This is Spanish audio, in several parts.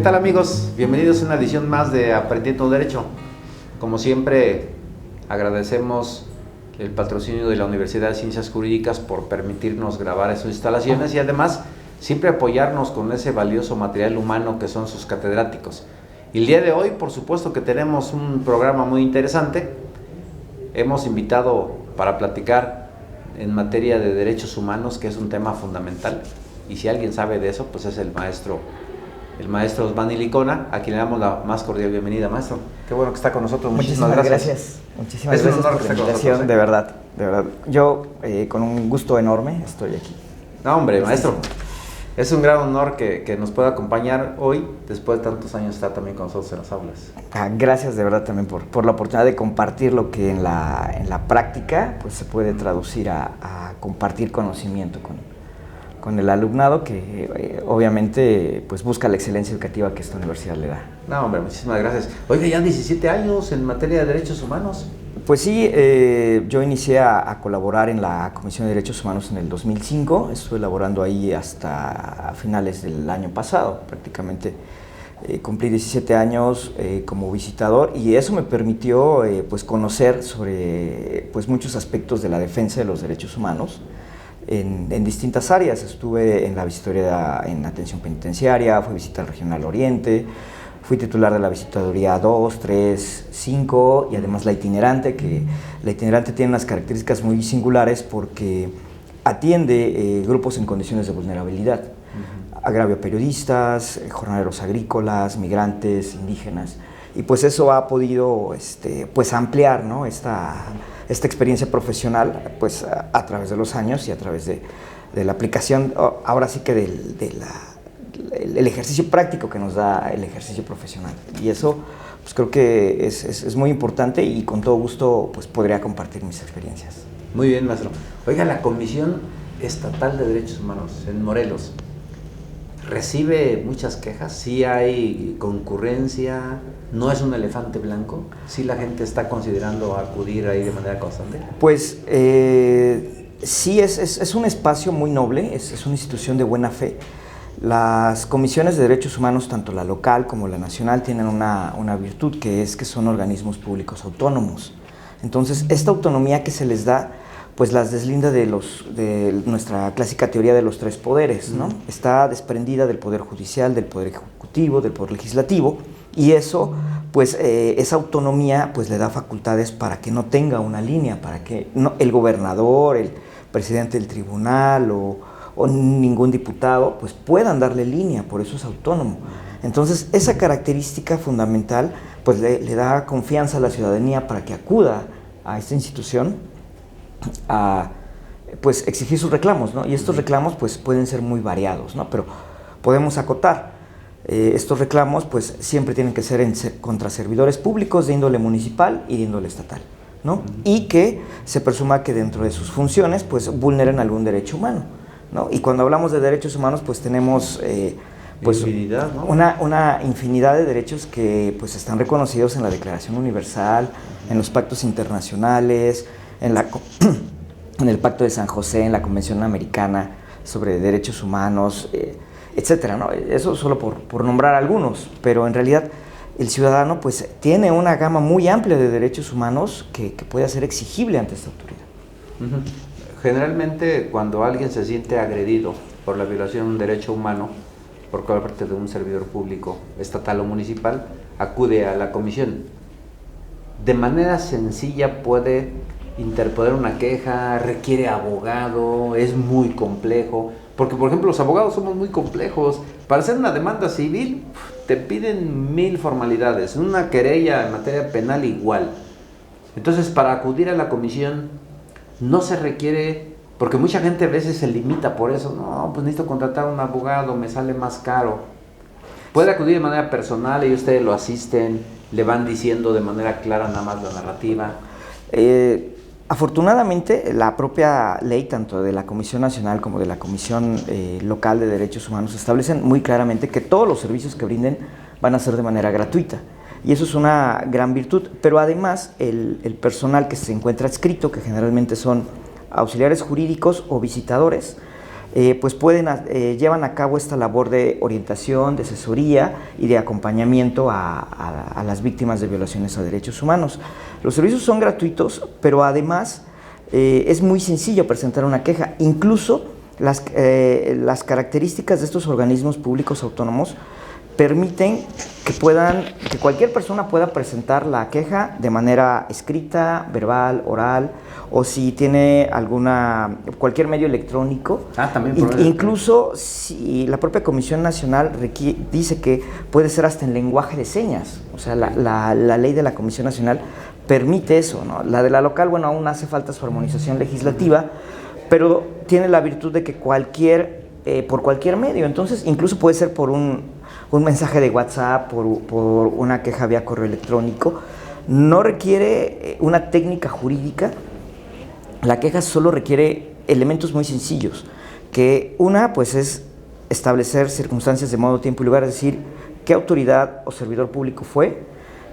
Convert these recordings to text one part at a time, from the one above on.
¿Qué tal, amigos? Bienvenidos a una edición más de Aprendiendo Derecho. Como siempre, agradecemos el patrocinio de la Universidad de Ciencias Jurídicas por permitirnos grabar en sus instalaciones y además siempre apoyarnos con ese valioso material humano que son sus catedráticos. Y el día de hoy, por supuesto que tenemos un programa muy interesante. Hemos invitado para platicar en materia de derechos humanos, que es un tema fundamental. Y si alguien sabe de eso, pues es el maestro Osvani Licona, a quien le damos la más cordial bienvenida, maestro. Qué bueno que está con nosotros. Muchísimas gracias. Muchísimas gracias por la invitación, de verdad. Yo, con un gusto enorme, estoy aquí. No, hombre, maestro, es un gran honor que nos pueda acompañar hoy, después de tantos años estar también con nosotros en las aulas. Gracias de verdad también por la oportunidad de compartir lo que en la práctica pues se puede traducir a compartir conocimiento con el alumnado que obviamente pues busca la excelencia educativa que esta universidad le da. No, hombre, muchísimas gracias. Oiga, ya 17 años en materia de derechos humanos. Pues sí, yo inicié a colaborar en la Comisión de Derechos Humanos en el 2005, estuve laborando ahí hasta finales del año pasado, prácticamente cumplí 17 años como visitador y eso me permitió pues conocer sobre pues muchos aspectos de la defensa de los derechos humanos en distintas áreas. Estuve en la visitoría en atención penitenciaria, fui a visitar el Regional Oriente, fui titular de la visitaduría 2, 3, 5 y además la itinerante, que la itinerante tiene unas características muy singulares porque atiende grupos en condiciones de vulnerabilidad, agravio a periodistas, jornaleros agrícolas, migrantes, indígenas, y pues eso ha podido pues ampliar, ¿no?, esta experiencia profesional pues a través de los años y a través de la aplicación, ahora sí que el ejercicio práctico que nos da el ejercicio profesional, y eso pues creo que es muy importante y con todo gusto pues podría compartir mis experiencias. Muy bien, maestro. Oiga, la Comisión Estatal de Derechos Humanos en Morelos recibe muchas quejas, sí hay concurrencia, no es un elefante blanco, sí la gente está considerando acudir ahí de manera constante. Pues sí, es un espacio muy noble, es una institución de buena fe. Las comisiones de derechos humanos, tanto la local como la nacional, tienen una virtud, que es que son organismos públicos autónomos. Entonces, esta autonomía que se les da, pues las deslinda de nuestra clásica teoría de los tres poderes, ¿no? Está desprendida del poder judicial, del poder ejecutivo, del poder legislativo, y eso, pues esa autonomía, pues le da facultades para que no tenga una línea, para que el gobernador, el presidente del tribunal o ningún diputado pues puedan darle línea, por eso es autónomo. Entonces esa característica fundamental pues le da confianza a la ciudadanía para que acuda a esta institución a pues exigir sus reclamos, ¿no? Y estos reclamos pues pueden ser muy variados, ¿no? Pero podemos acotar, estos reclamos pues siempre tienen que ser contra servidores públicos de índole municipal y de índole estatal, ¿no? Y que se presuma que dentro de sus funciones pues vulneren algún derecho humano, ¿no? Y cuando hablamos de derechos humanos pues tenemos pues infinidad, ¿no? una infinidad de derechos que pues están reconocidos en la Declaración Universal, en los pactos internacionales, en el Pacto de San José, en la Convención Americana sobre Derechos Humanos, etcétera, ¿no? Eso solo por nombrar algunos, pero en realidad el ciudadano pues tiene una gama muy amplia de derechos humanos que puede ser exigible ante esta autoridad. Generalmente cuando alguien se siente agredido por la violación de un derecho humano por parte de un servidor público, estatal o municipal, acude a la comisión. De manera sencilla puede interponer una queja, requiere abogado, es muy complejo, porque por ejemplo los abogados somos muy complejos. Para hacer una demanda civil te piden 1000 formalidades, una querella en materia penal igual. Entonces para acudir a la comisión no se requiere, porque mucha gente a veces se limita por eso, no, pues necesito contratar a un abogado, me sale más caro. Puede acudir de manera personal y ustedes lo asisten, le van diciendo de manera clara nada más la narrativa. Afortunadamente, la propia ley, tanto de la Comisión Nacional como de la Comisión Local de Derechos Humanos, establecen muy claramente que todos los servicios que brinden van a ser de manera gratuita. Y eso es una gran virtud, pero además el personal que se encuentra adscrito, que generalmente son auxiliares jurídicos o visitadores, pues llevan a cabo esta labor de orientación, de asesoría y de acompañamiento a las víctimas de violaciones a derechos humanos. Los servicios son gratuitos, pero además es muy sencillo presentar una queja. Incluso las características de estos organismos públicos autónomos permiten que cualquier persona pueda presentar la queja de manera escrita, verbal, oral, o si tiene cualquier medio electrónico. También incluso si la propia Comisión Nacional dice que puede ser hasta en lenguaje de señas. O sea, la ley de la Comisión Nacional permite eso, ¿no? La de la local, bueno, aún hace falta su armonización legislativa, pero tiene la virtud de que por cualquier medio, entonces incluso puede ser por un mensaje de WhatsApp, por una queja vía correo electrónico. No requiere una técnica jurídica, la queja solo requiere elementos muy sencillos, que pues es establecer circunstancias de modo, tiempo y lugar, es decir, qué autoridad o servidor público fue,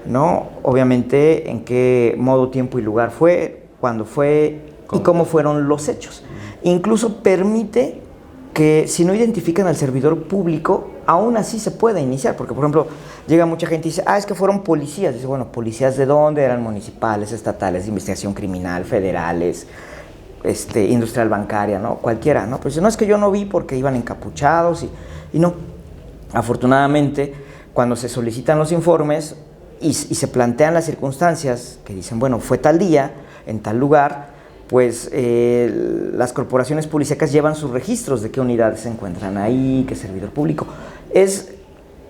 ¿no? Obviamente en qué modo, tiempo y lugar fue, cuándo fue y cómo fueron los hechos. Incluso permite que si no identifican al servidor público, aún así se puede iniciar, porque por ejemplo llega mucha gente y dice, es que fueron policías. Dice, bueno, ¿policías de dónde? Eran municipales, estatales, de investigación criminal, federales, industrial bancaria, ¿no? Cualquiera, ¿no? Pero dice, no, es que yo no vi porque iban encapuchados y no. Afortunadamente, cuando se solicitan los informes y se plantean las circunstancias que dicen, bueno, fue tal día, en tal lugar, pues las corporaciones policíacas llevan sus registros de qué unidades se encuentran ahí, qué servidor público. Es,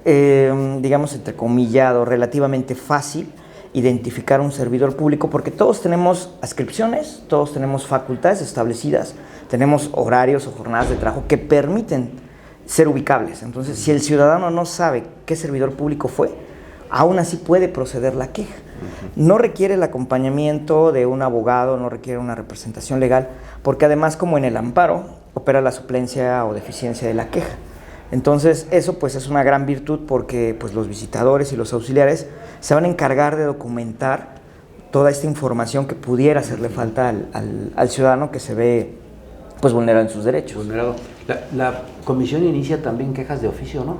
digamos, entrecomillado, relativamente fácil identificar un servidor público porque todos tenemos adscripciones, todos tenemos facultades establecidas, tenemos horarios o jornadas de trabajo que permiten ser ubicables. Entonces, si el ciudadano no sabe qué servidor público fue, aún así puede proceder la queja. No requiere el acompañamiento de un abogado, no requiere una representación legal, porque además, como en el amparo, opera la suplencia o deficiencia de la queja. Entonces, eso pues es una gran virtud porque pues los visitadores y los auxiliares se van a encargar de documentar toda esta información que pudiera hacerle falta al ciudadano que se ve pues vulnerado en sus derechos. Vulnerado. La comisión inicia también quejas de oficio, ¿no?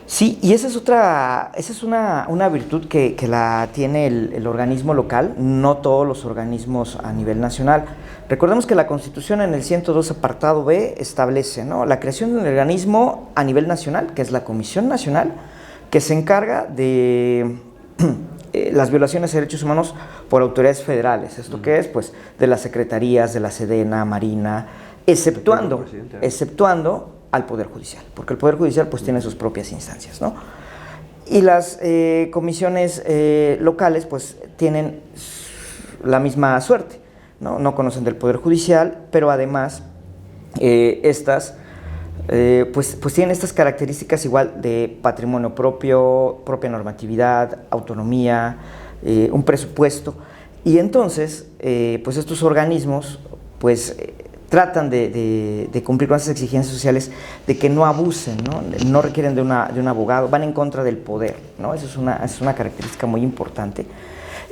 Sí, y esa es una virtud que la tiene el organismo local, no todos los organismos a nivel nacional. Recordemos que la Constitución en el 102 apartado B establece, ¿no?, la creación de un organismo a nivel nacional, que es la Comisión Nacional, que se encarga de las violaciones de derechos humanos por autoridades federales. ¿Esto qué es? Pues de las secretarías, de la Sedena, Marina, exceptuando al Poder Judicial, porque el Poder Judicial pues tiene sus propias instancias, ¿no? Y las comisiones locales pues tienen la misma suerte, ¿no? No conocen del Poder Judicial, pero además estas pues tienen estas características igual de patrimonio propio, propia normatividad, autonomía, un presupuesto, y entonces pues estos organismos pues tratan de cumplir con esas exigencias sociales, de que no abusen, no requieren de un abogado, van en contra del poder, ¿no? Eso es una característica muy importante.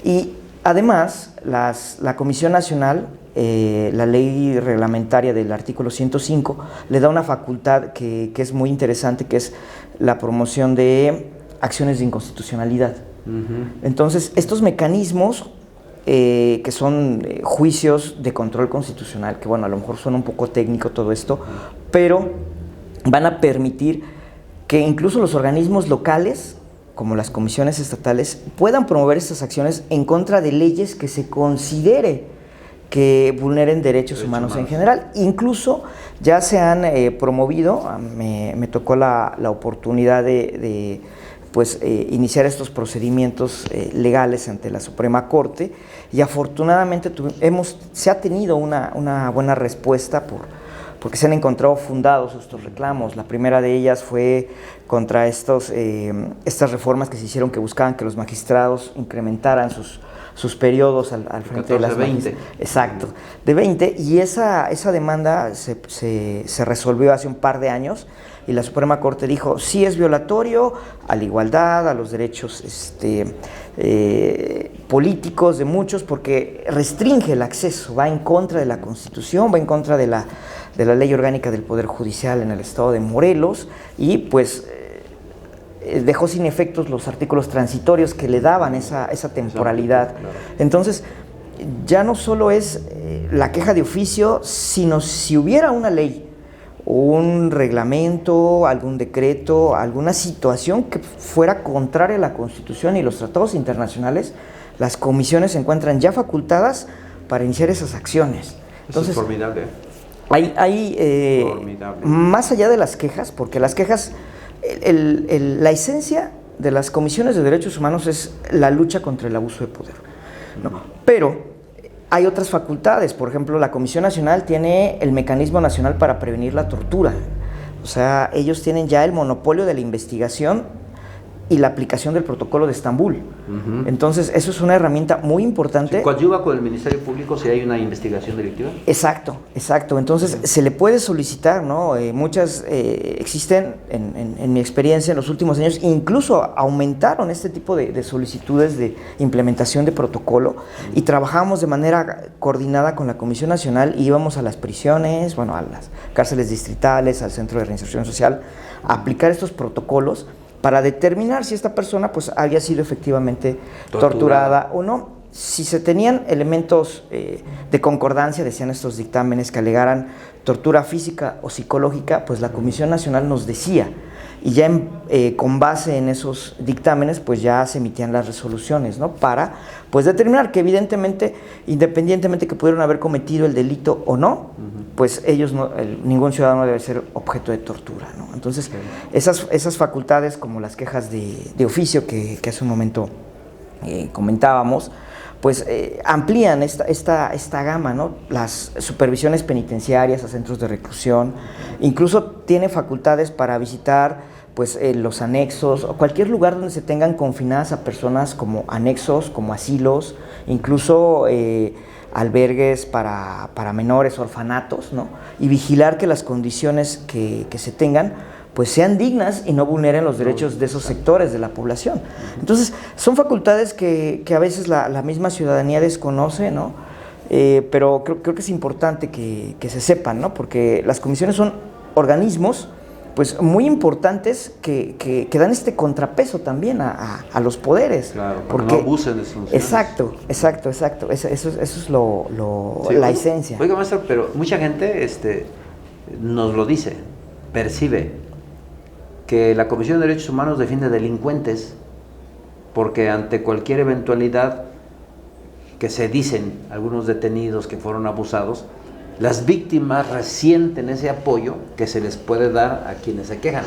Y además, la Comisión Nacional, la ley reglamentaria del artículo 105, le da una facultad que es muy interesante, que es la promoción de acciones de inconstitucionalidad. Entonces, estos mecanismos que son juicios de control constitucional, que bueno, a lo mejor suena un poco técnico todo esto, pero van a permitir que incluso los organismos locales, como las comisiones estatales, puedan promover estas acciones en contra de leyes que se considere que vulneren derechos humanos en general. Incluso ya se han promovido, me tocó la oportunidad de iniciar estos procedimientos legales ante la Suprema Corte, y afortunadamente se ha tenido una buena respuesta porque se han encontrado fundados estos reclamos. La primera de ellas fue contra estas reformas que se hicieron, que buscaban que los magistrados incrementaran sus periodos al frente de las 20. Exacto, de 20, y esa demanda se resolvió hace un par de años, y la Suprema Corte dijo, sí es violatorio a la igualdad, a los derechos políticos de muchos, porque restringe el acceso, va en contra de la Constitución, va en contra de la Ley Orgánica del Poder Judicial en el estado de Morelos, y pues dejó sin efectos los artículos transitorios que le daban esa temporalidad. Entonces, ya no solo es la queja de oficio, sino si hubiera una ley, un reglamento, algún decreto, alguna situación que fuera contraria a la Constitución y los tratados internacionales, las comisiones se encuentran ya facultadas para iniciar esas acciones. Entonces, eso es formidable. Formidable. Más allá de las quejas, porque las quejas, la esencia de las comisiones de derechos humanos es la lucha contra el abuso de poder, ¿no? Pero hay otras facultades. Por ejemplo, la Comisión Nacional tiene el Mecanismo Nacional para Prevenir la Tortura. O sea, ellos tienen ya el monopolio de la investigación y la aplicación del Protocolo de Estambul. Entonces, eso es una herramienta muy importante. ¿Coadyuva con el Ministerio Público si hay una investigación delictiva? Exacto. Entonces, se le puede solicitar, ¿no? Muchas existen, en mi experiencia, en los últimos años, incluso aumentaron este tipo de solicitudes de implementación de protocolo, y trabajamos de manera coordinada con la Comisión Nacional, y íbamos a las prisiones, bueno, a las cárceles distritales, al Centro de Reinserción Social, a aplicar estos protocolos para determinar si esta persona pues había sido efectivamente torturada o no. Si se tenían elementos de concordancia, decían estos dictámenes, que alegaran tortura física o psicológica, pues la Comisión Nacional nos decía, y ya con base en esos dictámenes pues ya se emitían las resoluciones, ¿no? Para pues determinar que evidentemente, independientemente que pudieron haber cometido el delito o no, pues ellos ningún ciudadano debe ser objeto de tortura, ¿no? Entonces, esas facultades, como las quejas de oficio que hace un momento comentábamos, pues amplían esta gama, ¿no? Las supervisiones penitenciarias a centros de reclusión, incluso tiene facultades para visitar pues los anexos o cualquier lugar donde se tengan confinadas a personas, como anexos, como asilos, incluso albergues para menores, orfanatos, ¿no? Y vigilar que las condiciones que se tengan pues sean dignas y no vulneren los derechos de esos sectores de la población. Entonces, son facultades que a veces la misma ciudadanía desconoce, ¿no? Pero creo que es importante que se sepan, ¿no? Porque las comisiones son organismos pues muy importantes que dan este contrapeso también a los poderes. Claro, porque no abusen de sus funciones. Exacto. Eso es sí, la esencia. Oiga, maestro, pero mucha gente nos lo dice, percibe que la Comisión de Derechos Humanos defiende delincuentes porque ante cualquier eventualidad que se dicen algunos detenidos que fueron abusados, las víctimas resienten ese apoyo que se les puede dar a quienes se quejan.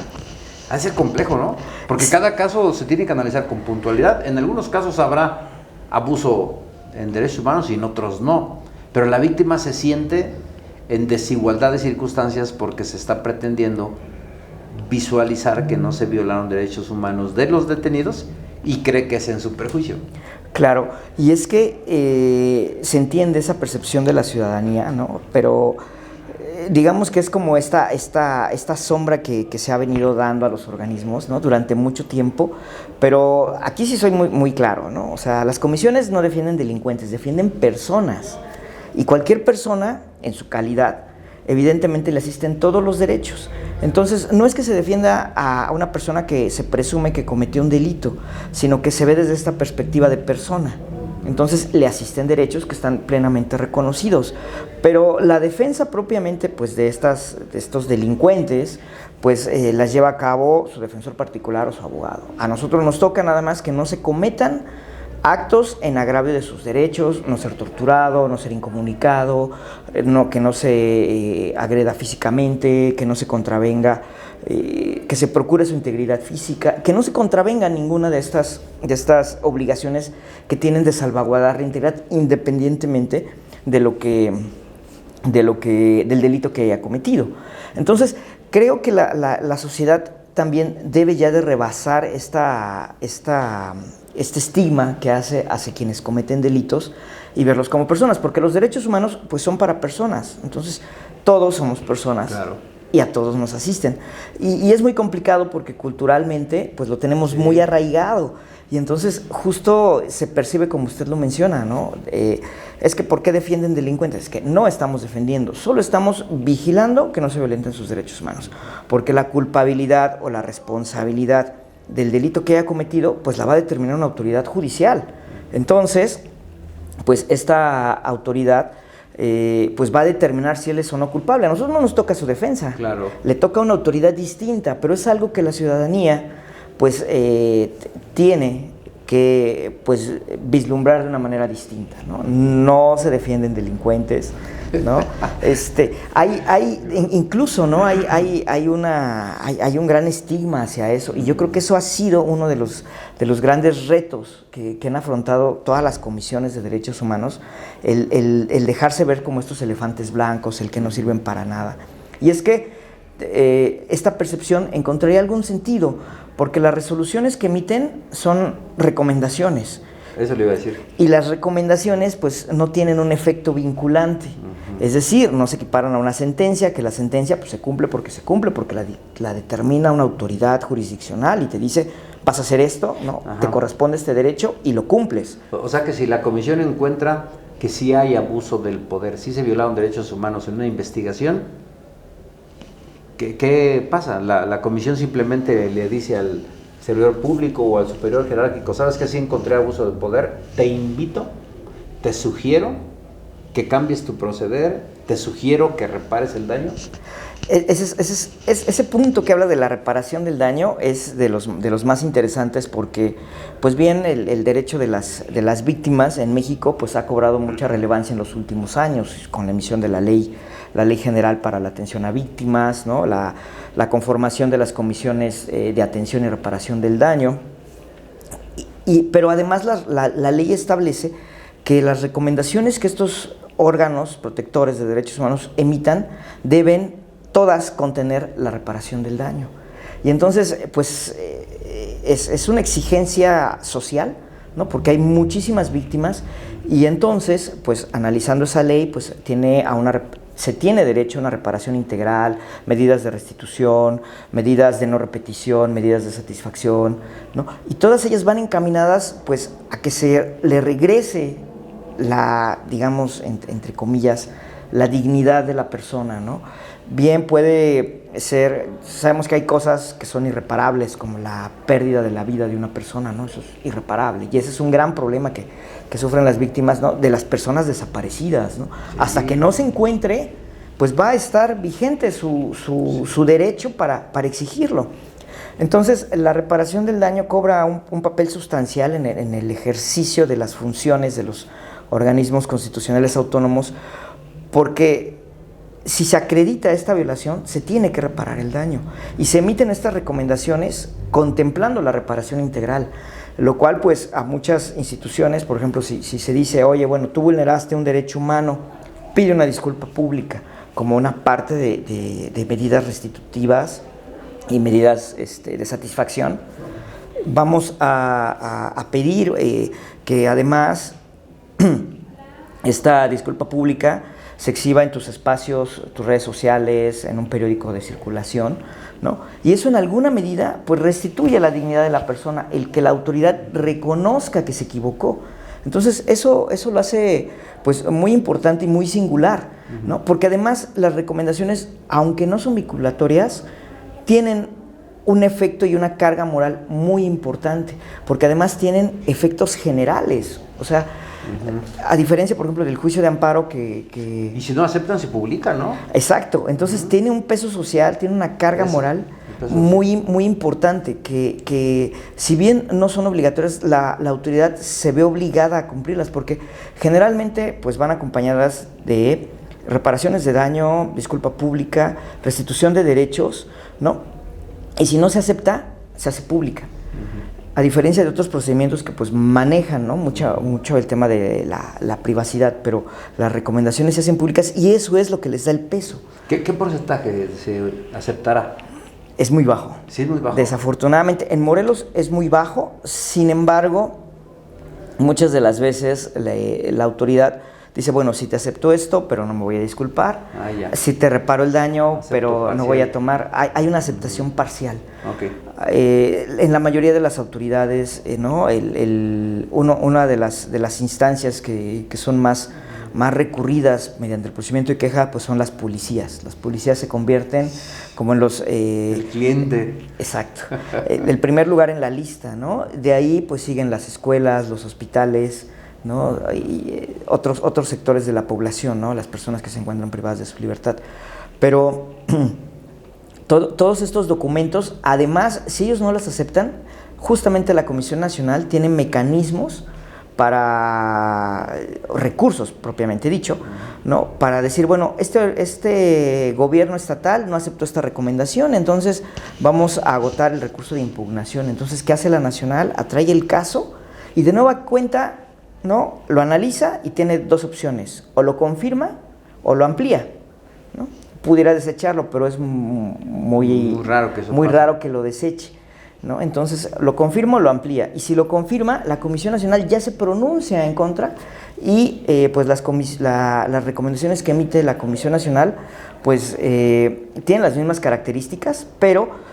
Ha de ser complejo, ¿no? Porque cada caso se tiene que analizar con puntualidad. En algunos casos habrá abuso en derechos humanos y en otros no, pero la víctima se siente en desigualdad de circunstancias porque se está pretendiendo visualizar que no se violaron derechos humanos de los detenidos y cree que es en su perjuicio. Claro, y es que se entiende esa percepción de la ciudadanía, ¿no? Pero digamos que es como esta sombra que se ha venido dando a los organismos, ¿no? Durante mucho tiempo, pero aquí sí soy muy claro, ¿no? O sea, las comisiones no defienden delincuentes, defienden personas, y cualquier persona, en su calidad, evidentemente le asisten todos los derechos. Entonces, no es que se defienda a una persona que se presume que cometió un delito, sino que se ve desde esta perspectiva de persona. Entonces, le asisten derechos que están plenamente reconocidos. Pero la defensa propiamente pues, de estos delincuentes, pues las lleva a cabo su defensor particular o su abogado. A nosotros nos toca nada más que no se cometan actos en agravio de sus derechos, no ser torturado, no ser incomunicado, que no se agreda físicamente, que no se contravenga, que se procure su integridad física, que no se contravenga ninguna de estas obligaciones que tienen de salvaguardar la integridad independientemente del delito que haya cometido. Entonces, creo que la sociedad también debe ya de rebasar esta este estigma que hace hacia quienes cometen delitos y verlos como personas, porque los derechos humanos pues son para personas, entonces todos somos personas. Claro. Y a todos nos asisten. Y es muy complicado porque culturalmente pues lo tenemos muy arraigado. Y entonces justo se percibe como usted lo menciona, ¿no? Es que ¿por qué defienden delincuentes? Es que no estamos defendiendo, solo estamos vigilando que no se violenten sus derechos humanos. Porque la culpabilidad o la responsabilidad del delito que haya cometido pues la va a determinar una autoridad judicial. Entonces, pues esta autoridad pues va a determinar si él es o no culpable. A nosotros no nos toca su defensa, claro. Le toca a una autoridad distinta, pero es algo que la ciudadanía pues tiene que pues vislumbrar de una manera distinta, ¿no? No se defienden delincuentes, ¿no? Incluso, ¿no? Hay un gran estigma hacia eso, y yo creo que eso ha sido uno de los grandes retos que han afrontado todas las comisiones de derechos humanos, el dejarse ver como estos elefantes blancos, el que no sirven para nada. Y es que esta percepción encontraría algún sentido, porque las resoluciones que emiten son recomendaciones. Eso le iba a decir. Y las recomendaciones pues no tienen un efecto vinculante. Es decir, no se equiparan a una sentencia, que la sentencia pues se cumple porque la determina una autoridad jurisdiccional y te dice, vas a hacer esto, ¿no? Te corresponde este derecho y lo cumples. O sea que si la comisión encuentra que sí hay abuso del poder, sí se violaron derechos humanos en una investigación, ¿qué pasa? La comisión simplemente le dice al servidor público o al superior jerárquico, ¿sabes que sí encontré abuso del poder? Te invito, te sugiero que cambies tu proceder, te sugiero que repares el daño. Ese punto que habla de la reparación del daño es de los más interesantes, porque pues bien el derecho de las víctimas en México pues ha cobrado mucha relevancia en los últimos años con la emisión de la Ley General para la Atención a Víctimas, ¿no? La conformación de las comisiones de atención y reparación del daño, pero además la ley establece que las recomendaciones que estos órganos protectores de derechos humanos emitan deben todas contener la reparación del daño. Y entonces, pues, es una exigencia social, ¿no? Porque hay muchísimas víctimas, y entonces, pues, analizando esa ley, pues, se tiene derecho a una reparación integral, medidas de restitución, medidas de no repetición, medidas de satisfacción, ¿no? Y todas ellas van encaminadas, pues, a que se le regrese digamos, entre comillas, la dignidad de la persona, ¿no? Bien puede ser, sabemos que hay cosas que son irreparables, como la pérdida de la vida de una persona, ¿no? Eso es irreparable, y ese es un gran problema que sufren las víctimas, ¿no? De las personas desaparecidas, ¿no? Sí. Hasta que no se encuentre, pues va a estar vigente su derecho para exigirlo. Entonces, la reparación del daño cobra un papel sustancial en el ejercicio de las funciones de los organismos constitucionales autónomos, porque si se acredita esta violación, se tiene que reparar el daño, y se emiten estas recomendaciones contemplando la reparación integral, lo cual pues a muchas instituciones, por ejemplo, si se dice, oye, bueno, tú vulneraste un derecho humano, pide una disculpa pública como una parte de medidas restitutivas y medidas de satisfacción, vamos a pedir que además esta disculpa pública se exhiba en tus espacios, tus redes sociales, en un periódico de circulación, ¿no? Y eso en alguna medida pues restituye la dignidad de la persona, el que la autoridad reconozca que se equivocó. Entonces eso lo hace pues muy importante y muy singular, ¿no? Porque además las recomendaciones, aunque no son vinculatorias, tienen un efecto y una carga moral muy importante, porque además tienen efectos generales, o sea, a diferencia, por ejemplo, del juicio de amparo que... Y si no aceptan, se publica, ¿no? Exacto, entonces tiene un peso social, tiene una carga moral muy, muy importante, que si bien no son obligatorias, la autoridad se ve obligada a cumplirlas, porque generalmente pues van acompañadas de reparaciones de daño, disculpa pública, restitución de derechos, ¿no? Y si no se acepta, se hace pública. A diferencia de otros procedimientos que pues manejan, ¿no? mucho el tema de la privacidad, pero las recomendaciones se hacen públicas y eso es lo que les da el peso. ¿Qué porcentaje se aceptará? Es muy bajo. Sí, es muy bajo. Desafortunadamente, en Morelos es muy bajo, sin embargo, muchas de las veces la autoridad dice, bueno, si te acepto esto, pero no me voy a disculpar, si te reparo el daño, acepto pero parcial. No voy a tomar, hay una aceptación parcial. Okay. En la mayoría de las autoridades, ¿no? Una de las instancias que son más recurridas mediante el procedimiento de queja, pues son las policías. Las policías se convierten como en los... el cliente. Exacto. El primer lugar en la lista, ¿no? De ahí pues siguen las escuelas, los hospitales, ¿no? Y otros sectores de la población, ¿no? Las personas que se encuentran privadas de su libertad. Pero todos estos documentos, además, si ellos no las aceptan, justamente la Comisión Nacional tiene mecanismos para recursos, propiamente dicho, ¿no? Para decir, bueno, este gobierno estatal no aceptó esta recomendación, entonces vamos a agotar el recurso de impugnación. Entonces, ¿qué hace la Nacional? Atrae el caso y de nueva cuenta, ¿no? Lo analiza y tiene dos opciones, o lo confirma o lo amplía, ¿no? Pudiera desecharlo, pero es muy raro que lo deseche, ¿no? Entonces lo confirma o lo amplía, y si lo confirma, la Comisión Nacional ya se pronuncia en contra y pues las recomendaciones que emite la Comisión Nacional pues tienen las mismas características, pero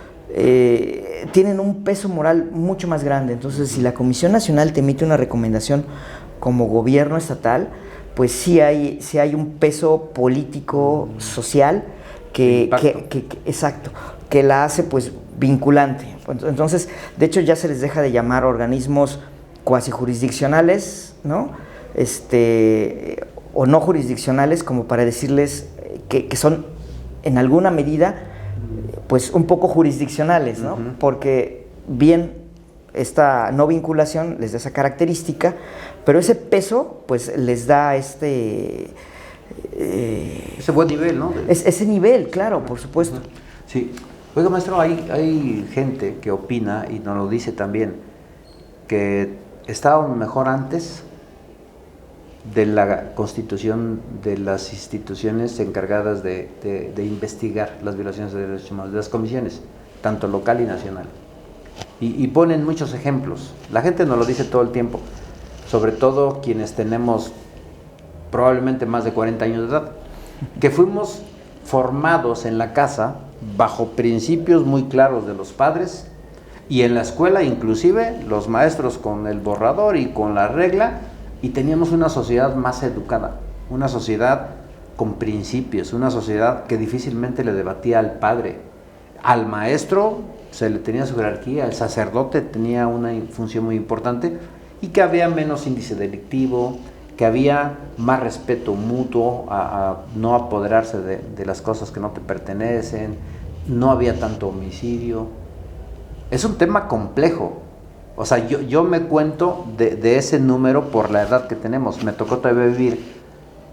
tienen un peso moral mucho más grande. Entonces, si la Comisión Nacional te emite una recomendación como gobierno estatal, pues sí hay un peso político, social, exacto, que la hace pues vinculante. Entonces, de hecho, ya se les deja de llamar organismos cuasi jurisdiccionales, ¿no? O no jurisdiccionales, como para decirles que son en alguna medida pues un poco jurisdiccionales, ¿no? Uh-huh. Porque bien esta no vinculación les da esa característica, pero ese peso pues les da ese buen nivel, ¿no? Ese nivel, claro, por supuesto. Sí. Oiga, maestro, hay gente que opina, y nos lo dice también, que estábamos mejor antes de la constitución de las instituciones encargadas de investigar las violaciones de derechos humanos, de las comisiones, tanto local y nacional. Y ponen muchos ejemplos. La gente nos lo dice todo el tiempo, sobre todo quienes tenemos probablemente más de 40 años de edad, que fuimos formados en la casa bajo principios muy claros de los padres, y en la escuela inclusive los maestros con el borrador y con la regla, y teníamos una sociedad más educada, una sociedad con principios, una sociedad que difícilmente le debatía al padre. Al maestro se le tenía su jerarquía, el sacerdote tenía una función muy importante, y que había menos índice delictivo, que había más respeto mutuo a no apoderarse de las cosas que no te pertenecen, no había tanto homicidio. Es un tema complejo. O sea, yo me cuento de ese número por la edad que tenemos. Me tocó todavía vivir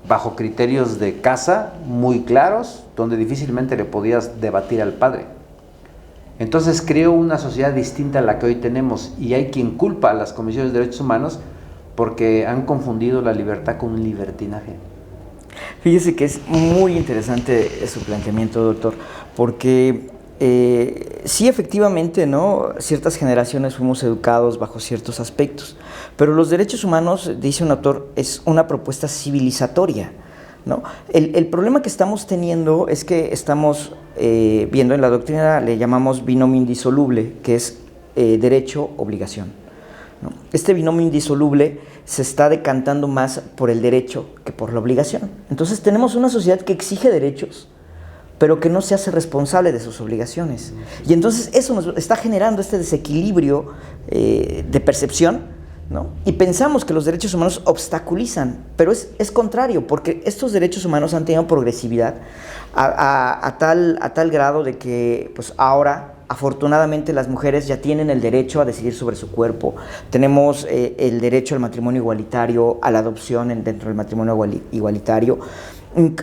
bajo criterios de casa muy claros, donde difícilmente le podías debatir al padre. Entonces creo una sociedad distinta a la que hoy tenemos, y hay quien culpa a las comisiones de derechos humanos porque han confundido la libertad con un libertinaje. Fíjese que es muy interesante su planteamiento, doctor, porque sí, efectivamente, ¿no? Ciertas generaciones fuimos educados bajo ciertos aspectos, pero los derechos humanos, dice un autor, es una propuesta civilizatoria, ¿no? El problema que estamos teniendo es que estamos viendo en la doctrina, le llamamos binomio indisoluble, que es derecho-obligación, ¿no? Este binomio indisoluble se está decantando más por el derecho que por la obligación. Entonces tenemos una sociedad que exige derechos, pero que no se hace responsable de sus obligaciones. Y entonces eso nos está generando este desequilibrio de percepción, ¿no? Y pensamos que los derechos humanos obstaculizan, pero es contrario, porque estos derechos humanos han tenido progresividad a tal grado de que pues ahora afortunadamente las mujeres ya tienen el derecho a decidir sobre su cuerpo. Tenemos el derecho al matrimonio igualitario, a la adopción dentro del matrimonio igualitario.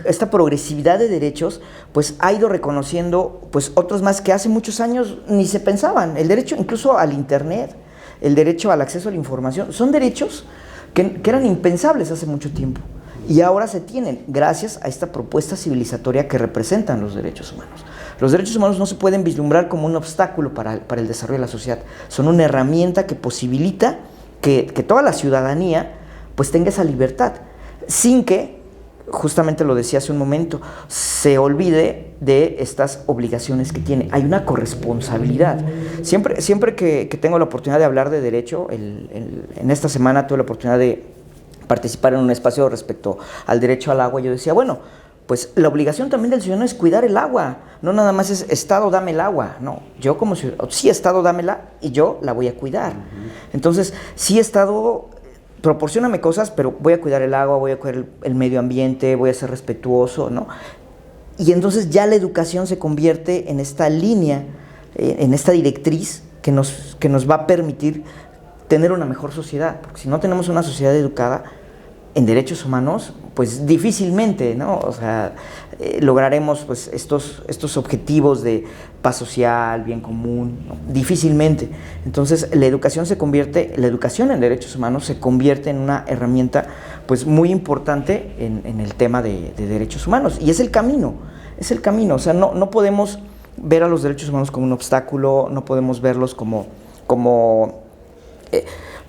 Esta progresividad de derechos pues ha ido reconociendo pues otros más que hace muchos años ni se pensaban. El derecho incluso al internet, el derecho al acceso a la información, son derechos que eran impensables hace mucho tiempo, y ahora se tienen gracias a esta propuesta civilizatoria que representan los derechos humanos. Los derechos humanos no se pueden vislumbrar como un obstáculo para el desarrollo de la sociedad, son una herramienta que posibilita que toda la ciudadanía pues tenga esa libertad, sin que, justamente lo decía hace un momento, se olvide de estas obligaciones que tiene. Hay una corresponsabilidad. Siempre que tengo la oportunidad de hablar de derecho, en esta semana tuve la oportunidad de participar en un espacio respecto al derecho al agua. Yo decía, bueno, pues la obligación también del ciudadano es cuidar el agua. No nada más es Estado, dame el agua. No, yo como ciudadano, sí, Estado, dámela y yo la voy a cuidar. Entonces, sí, Estado, proporcióname cosas, pero voy a cuidar el agua, voy a cuidar el medio ambiente, voy a ser respetuoso, ¿no? Y entonces ya la educación se convierte en esta línea, en esta directriz que nos va a permitir tener una mejor sociedad. Porque si no tenemos una sociedad educada en derechos humanos, pues difícilmente, ¿no? O sea, lograremos pues estos objetivos de paz social, bien común, ¿no? Difícilmente. Entonces, la educación en derechos humanos se convierte en una herramienta pues muy importante en el tema de derechos humanos. Y es el camino. O sea, no podemos ver a los derechos humanos como un obstáculo, no podemos verlos como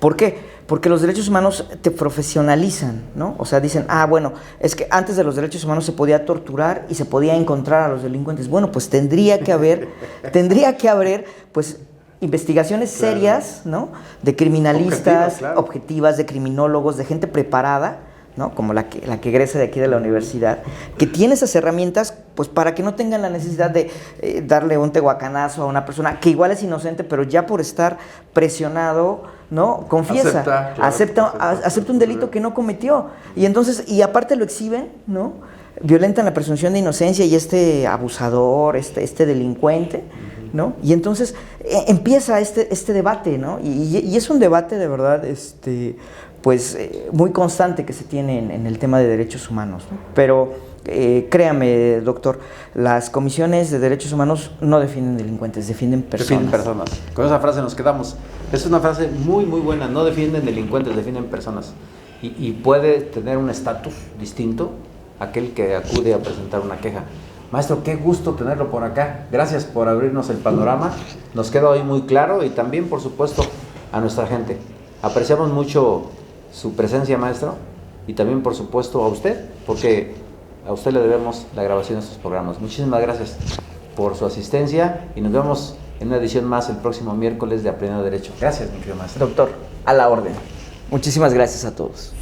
¿por qué? Porque los derechos humanos te profesionalizan, ¿no? O sea, dicen, bueno, es que antes de los derechos humanos se podía torturar y se podía encontrar a los delincuentes. Bueno, pues tendría que haber, pues, investigaciones serias, ¿no? De criminalistas, objetivas, de criminólogos, de gente preparada, ¿no? Como la que egresa de aquí de la universidad, que tiene esas herramientas, pues, para que no tengan la necesidad de darle un tehuacanazo a una persona que igual es inocente, pero ya por estar presionado, ¿no? Confiesa, acepta un delito que no cometió. Y entonces, y aparte lo exhiben, ¿no? Violentan la presunción de inocencia y este abusador, este delincuente, ¿no? Y entonces empieza este debate, ¿no? Y es un debate de verdad, pues muy constante que se tiene en el tema de derechos humanos, ¿no? Pero créame, doctor, las comisiones de derechos humanos no defienden delincuentes, defienden personas. Defienden personas. Con esa frase nos quedamos. Es una frase muy, muy buena. No defienden delincuentes, defienden personas. Y puede tener un estatus distinto aquel que acude a presentar una queja. Maestro, qué gusto tenerlo por acá. Gracias por abrirnos el panorama. Nos queda hoy muy claro y también, por supuesto, a nuestra gente. Apreciamos mucho su presencia, maestro, y también, por supuesto, a usted, porque a usted le debemos la grabación de estos programas. Muchísimas gracias por su asistencia y nos vemos en una edición más el próximo miércoles de Aprendiendo Derecho. Gracias, mi querido maestro. Doctor, a la orden. Muchísimas gracias a todos.